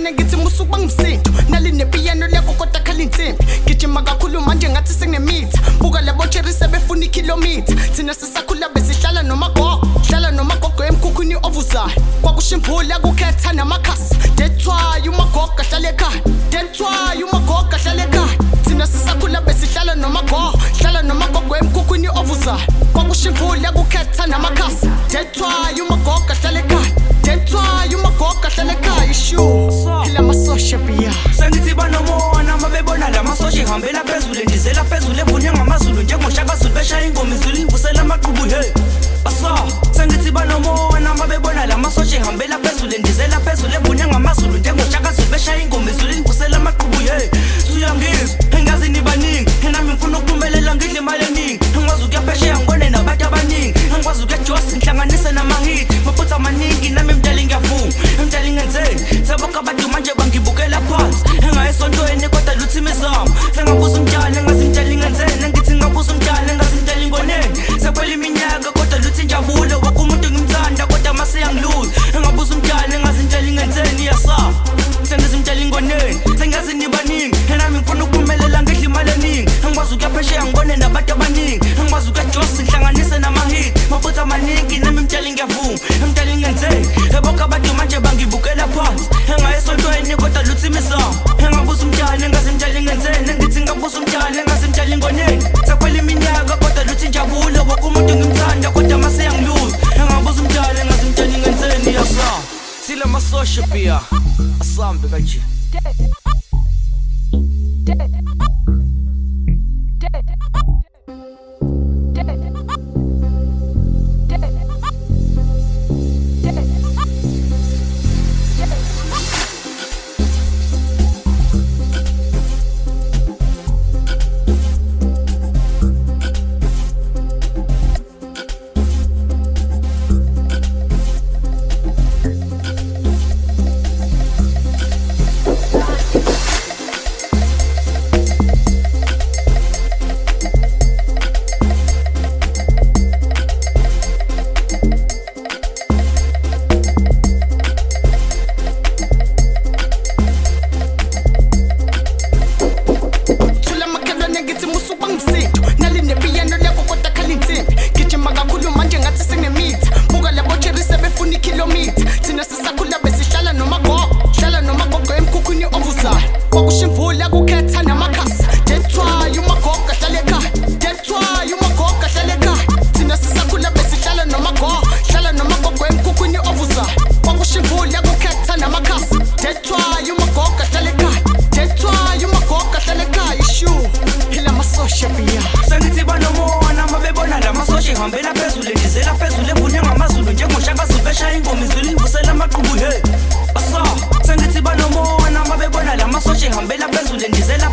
makhelwane ngithi musuku bangumsindo naline piano lakho kodwa khala insimbi gijima kakhulu manje ngathi senginemithi buka labo cherry sebefuna ikhilometer thina sisakhula besihlala nomagogo emkhukhwini ovuzayo kwakushimpula kukhetha namakhasi that's why umagogo ahlala ekhaya thina sisakhula besihlala nomagogo emkhukhwini ovuzayo kwakushimpula kukhetha namakhasi that's why umagogo ahlala ekhaya sure ila masosha biya sengithi banomona mabebona la masosha ihambela phezulu ndizela phezulu evunywa ngamazulu njengoshaka Zulu beshaya ingoma izulu invusela amaqhubu hey basa sengithi banomona mabebona la masosha ihambela phezulu ndizela phezulu evunywa ngamazulu njengoshaka Zulu beshaya ingoma izulu invusela amaqhubu hey suyangizwa engazi nibaningi nami ngifuna ukuphumelela ngidle imali eningi ngikwazi ukuyaphesheya ngibone nabantu abaningi ngikwazi ukuyajosa ngihlanganise namahit maphutha amaningi nami emdali ngiyavuma emdali ngenzeni sabokho abantu manje bangibukela phansi engayisontweni kodwa luthi imizamo sengabuza umdali engazi imdali ngenzeni ngithi ngabuza umdali engazi imdali ngoneni sekwela iminyaka kodwa luthi injabulo wakho umuntu ngimthanda kodwa mase yangiluza engabuza umdali engazi imdali ngenzeni yasama sengazi imdali ngoneni sengazi nibaningi nami ngifuna ukuphumelela ngidle imali eningi ngikwazi ukuyaphesheya ngibone nabantu abaningi ngikwazi ukuyajosa ngihlanganise namahit maphutha amaningi nami emdali ngiyavuma emdali ngenzeni sebokho abantu manje bangibukela phansi engayisontweni kodwa luthi imizamo engabuza umdali engazi imdali ngenzeni ngithi ngabuza umdali engazi imdali ngoneni sekwela iminyaka kodwa luthi injabulo wakho umuntu ngimthanda kodwa mase yangiluza engabuza umdali engazi imdali ngenzeni yasama sila masosha pia asambe kanje ihambela phezulu ndizela phezulu evunywa ngamazulu njengoshaka Zulu beshaya ingoma izulu invusela amaqhubu hey basa sengithi banomona mabebona la masosha ihambela phezulu ndizela